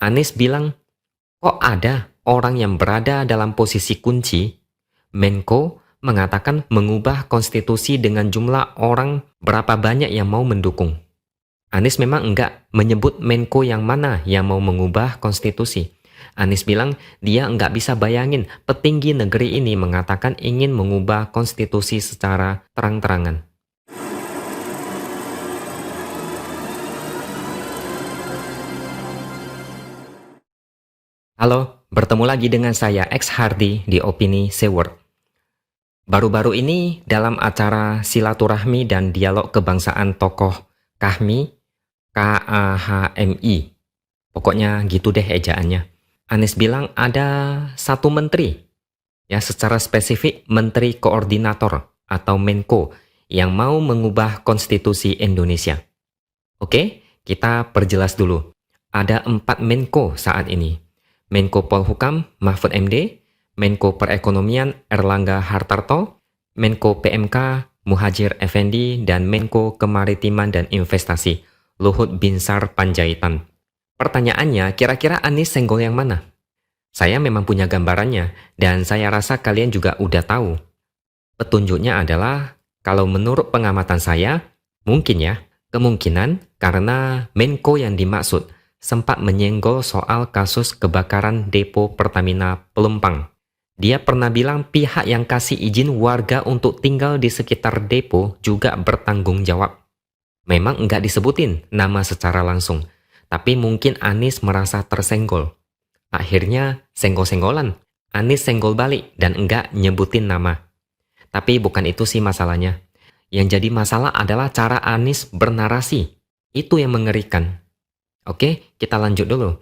Anies bilang, kok ada orang yang berada dalam posisi kunci? Menko mengatakan mengubah konstitusi dengan jumlah orang berapa banyak yang mau mendukung. Anies memang enggak menyebut Menko yang mana yang mau mengubah konstitusi. Anies bilang dia enggak bisa bayangin petinggi negeri ini mengatakan ingin mengubah konstitusi secara terang-terangan. Halo, bertemu lagi dengan saya X Hardy di Opini Seward. Baru-baru ini dalam acara silaturahmi dan dialog kebangsaan tokoh KAHMI, KAHMI, pokoknya gitu deh ejaannya. Anies bilang ada satu menteri, ya secara spesifik Menteri Koordinator atau Menko yang mau mengubah konstitusi Indonesia. Oke, kita perjelas dulu. Ada 4 Menko saat ini. Menko Polhukam Mahfud MD, Menko Perekonomian Erlangga Hartarto, Menko PMK Muhadjir Effendi, dan Menko Kemaritiman dan Investasi Luhut Binsar Panjaitan. Pertanyaannya, kira-kira Anies senggol yang mana? Saya memang punya gambarannya, dan saya rasa kalian juga udah tahu. Petunjuknya adalah, kalau menurut pengamatan saya, kemungkinan karena Menko yang dimaksud sempat menyenggol soal kasus kebakaran depo Pertamina Pelumpang. Dia pernah bilang pihak yang kasih izin warga untuk tinggal di sekitar depo juga bertanggung jawab. Memang enggak disebutin nama secara langsung, tapi mungkin Anies merasa tersenggol. Akhirnya senggol-senggolan. Anies senggol balik dan enggak nyebutin nama. Tapi bukan itu sih masalahnya. Yang jadi masalah adalah cara Anies bernarasi. Itu yang mengerikan. Oke, kita lanjut dulu.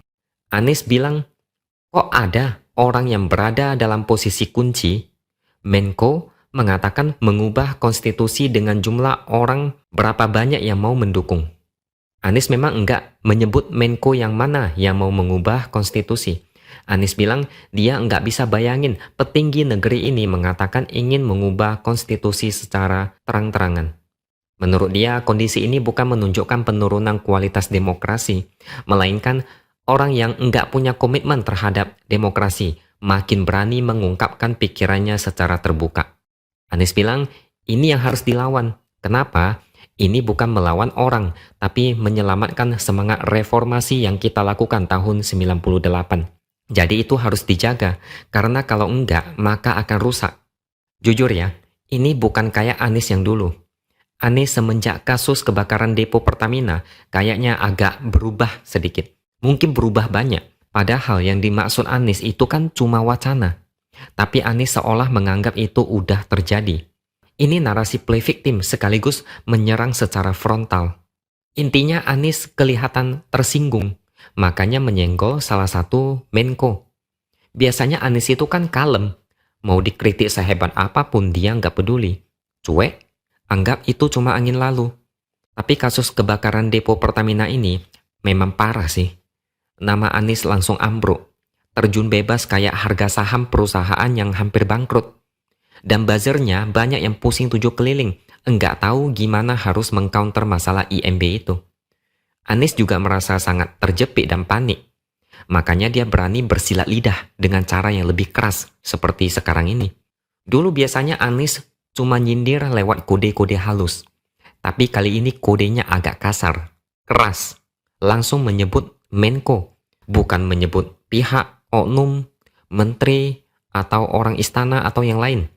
Anies bilang, kok ada orang yang berada dalam posisi kunci? Menko mengatakan mengubah konstitusi dengan jumlah orang berapa banyak yang mau mendukung. Anies memang enggak menyebut Menko yang mana yang mau mengubah konstitusi. Anies bilang dia enggak bisa bayangin petinggi negeri ini mengatakan ingin mengubah konstitusi secara terang-terangan. Menurut dia, kondisi ini bukan menunjukkan penurunan kualitas demokrasi, melainkan orang yang enggak punya komitmen terhadap demokrasi makin berani mengungkapkan pikirannya secara terbuka. Anies bilang, ini yang harus dilawan. Kenapa? Ini bukan melawan orang, tapi menyelamatkan semangat reformasi yang kita lakukan tahun 98. Jadi itu harus dijaga, karena kalau enggak, maka akan rusak. Jujur ya, ini bukan kayak Anies yang dulu. Anies semenjak kasus kebakaran depo Pertamina kayaknya agak berubah sedikit. Mungkin berubah banyak. Padahal yang dimaksud Anies itu kan cuma wacana. Tapi Anies seolah menganggap itu udah terjadi. Ini narasi play victim sekaligus menyerang secara frontal. Intinya Anies kelihatan tersinggung. Makanya menyenggol salah satu Menko. Biasanya Anies itu kan kalem. Mau dikritik sehebat apapun dia nggak peduli. Cuek. Anggap itu cuma angin lalu. Tapi kasus kebakaran depo Pertamina ini memang parah sih. Nama Anies langsung ambruk. Terjun bebas kayak harga saham perusahaan yang hampir bangkrut. Dan buzzernya banyak yang pusing 7 keliling. Enggak tahu gimana harus mengcounter masalah IMB itu. Anies juga merasa sangat terjepit dan panik. Makanya dia berani bersilat lidah dengan cara yang lebih keras seperti sekarang ini. Dulu biasanya Anies cuma nyindir lewat kode-kode halus. Tapi kali ini kodenya agak kasar, keras. Langsung menyebut Menko, bukan menyebut pihak, oknum, menteri, atau orang istana atau yang lain.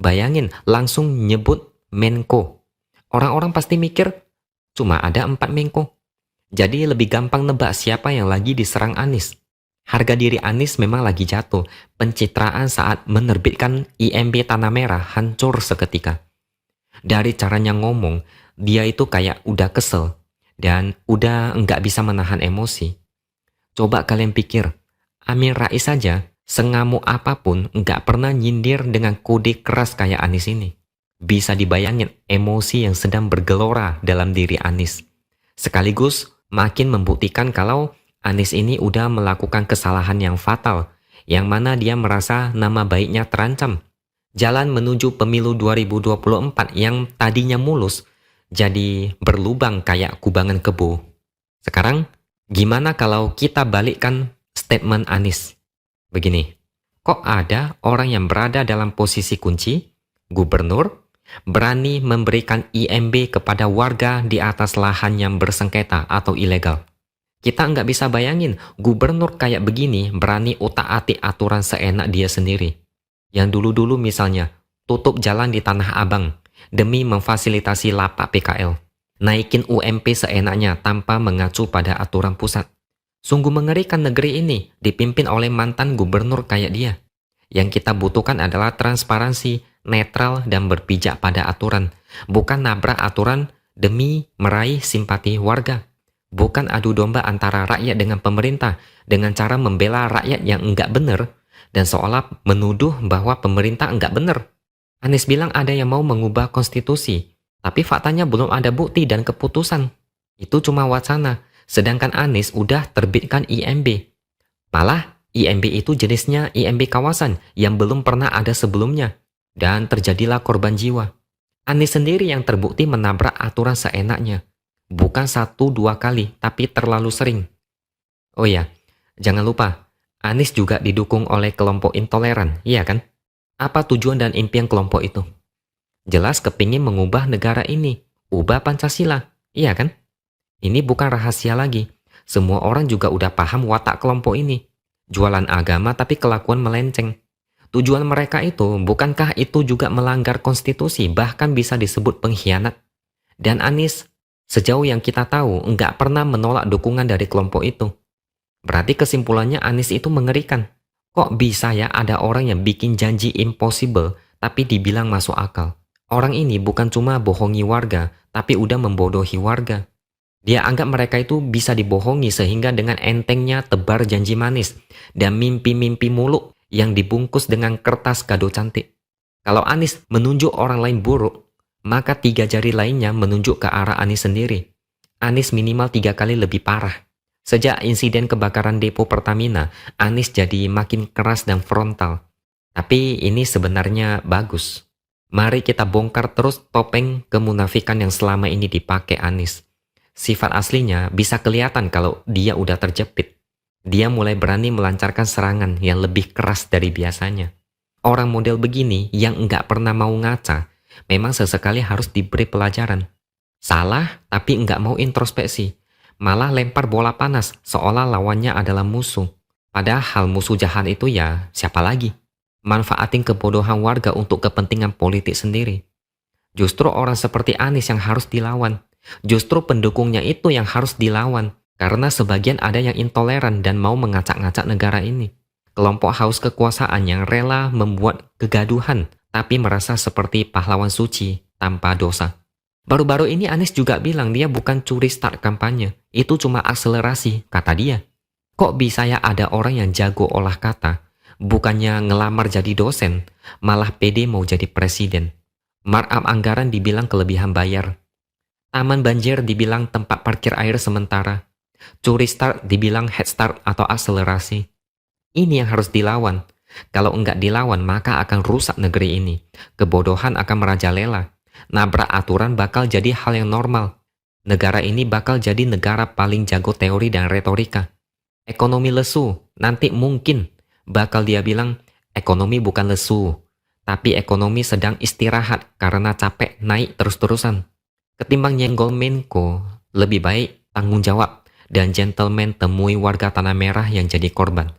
Bayangin, langsung nyebut Menko. Orang-orang pasti mikir, cuma ada 4 Menko. Jadi lebih gampang nebak siapa yang lagi diserang Anies. Harga diri Anies memang lagi jatuh. Pencitraan saat menerbitkan IMB Tanah Merah hancur seketika. Dari caranya ngomong, dia itu kayak udah kesel. Dan udah nggak bisa menahan emosi. Coba kalian pikir, Amin Rais saja sengamuk apapun nggak pernah nyindir dengan kode keras kayak Anies ini. Bisa dibayangin emosi yang sedang bergelora dalam diri Anies. Sekaligus makin membuktikan kalau Anies ini udah melakukan kesalahan yang fatal, yang mana dia merasa nama baiknya terancam. Jalan menuju pemilu 2024 yang tadinya mulus, jadi berlubang kayak kubangan kebo. Sekarang, Gimana kalau kita balikkan statement Anies? Begini, kok ada orang yang berada dalam posisi kunci, gubernur, berani memberikan IMB kepada warga di atas lahan yang bersengketa atau ilegal? Kita nggak bisa bayangin gubernur kayak begini berani utak-atik aturan seenak dia sendiri. Yang dulu-dulu misalnya, tutup jalan di Tanah Abang demi memfasilitasi lapak PKL. Naikin UMP seenaknya tanpa mengacu pada aturan pusat. Sungguh mengerikan negeri ini dipimpin oleh mantan gubernur kayak dia. Yang kita butuhkan adalah transparansi, netral, dan berpijak pada aturan. Bukan nabrak aturan demi meraih simpati warga. Bukan adu domba antara rakyat dengan pemerintah dengan cara membela rakyat yang enggak benar dan seolah menuduh bahwa pemerintah enggak benar. Anies bilang ada yang mau mengubah konstitusi, tapi faktanya belum ada bukti dan keputusan. Itu cuma wacana, sedangkan Anies udah terbitkan IMB. Malah IMB itu jenisnya IMB kawasan yang belum pernah ada sebelumnya, dan terjadilah korban jiwa. Anies sendiri yang terbukti menabrak aturan seenaknya. Bukan 1-2 kali, tapi terlalu sering. Oh ya, jangan lupa, Anies juga didukung oleh kelompok intoleran, iya kan? Apa tujuan dan impian kelompok itu? Jelas kepingin mengubah negara ini, ubah Pancasila, iya kan? Ini bukan rahasia lagi. Semua orang juga udah paham watak kelompok ini. Jualan agama tapi kelakuan melenceng. Tujuan mereka itu, bukankah itu juga melanggar konstitusi, bahkan bisa disebut pengkhianat? Dan Anies, sejauh yang kita tahu, nggak pernah menolak dukungan dari kelompok itu. Berarti kesimpulannya Anies itu mengerikan. Kok bisa ya ada orang yang bikin janji impossible, tapi dibilang masuk akal? Orang ini bukan cuma bohongi warga, tapi udah membodohi warga. Dia anggap mereka itu bisa dibohongi sehingga dengan entengnya tebar janji manis dan mimpi-mimpi muluk yang dibungkus dengan kertas kado cantik. Kalau Anies menunjuk orang lain buruk, maka 3 jari lainnya menunjuk ke arah Anies sendiri. Anies minimal 3 kali lebih parah. Sejak insiden kebakaran depo Pertamina, Anies jadi makin keras dan frontal. Tapi ini sebenarnya bagus. Mari kita bongkar terus topeng kemunafikan yang selama ini dipakai Anies. Sifat aslinya bisa kelihatan kalau dia udah terjepit. Dia mulai berani melancarkan serangan yang lebih keras dari biasanya. Orang model begini yang nggak pernah mau ngaca, memang sesekali harus diberi pelajaran. Salah tapi nggak mau introspeksi. Malah lempar bola panas seolah lawannya adalah musuh. Padahal musuh jahat itu ya siapa lagi? Manfaatin kebodohan warga untuk kepentingan politik sendiri. Justru orang seperti Anies yang harus dilawan. Justru pendukungnya itu yang harus dilawan. Karena sebagian ada yang intoleran dan mau mengacak-ngacak negara ini. Kelompok haus kekuasaan yang rela membuat kegaduhan tapi merasa seperti pahlawan suci tanpa dosa. Baru-baru ini Anies juga bilang dia bukan curi start kampanye. Itu cuma akselerasi, kata dia. Kok bisa ya ada orang yang jago olah kata, bukannya ngelamar jadi dosen, malah pede mau jadi presiden. Markup anggaran dibilang kelebihan bayar. Taman banjir dibilang tempat parkir air sementara. Curi start dibilang head start atau akselerasi. Ini yang harus dilawan. Kalau enggak dilawan maka akan rusak negeri ini. Kebodohan akan merajalela. Nabrak aturan bakal jadi hal yang normal. Negara ini bakal jadi negara paling jago teori dan retorika. Ekonomi lesu, nanti mungkin bakal dia bilang ekonomi bukan lesu, tapi ekonomi sedang istirahat karena capek naik terus-terusan. Ketimbang nyenggol Menko, lebih baik tanggung jawab dan gentleman temui warga Tanah Merah yang jadi korban.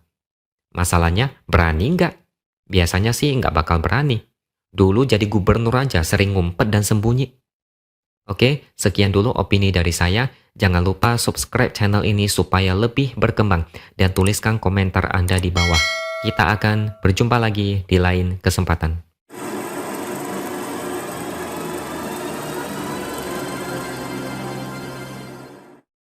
Masalahnya berani nggak? Biasanya sih nggak bakal berani. Dulu jadi gubernur aja sering ngumpet dan sembunyi. Oke, sekian dulu opini dari saya. Jangan lupa subscribe channel ini supaya lebih berkembang dan tuliskan komentar Anda di bawah. Kita akan berjumpa lagi di lain kesempatan.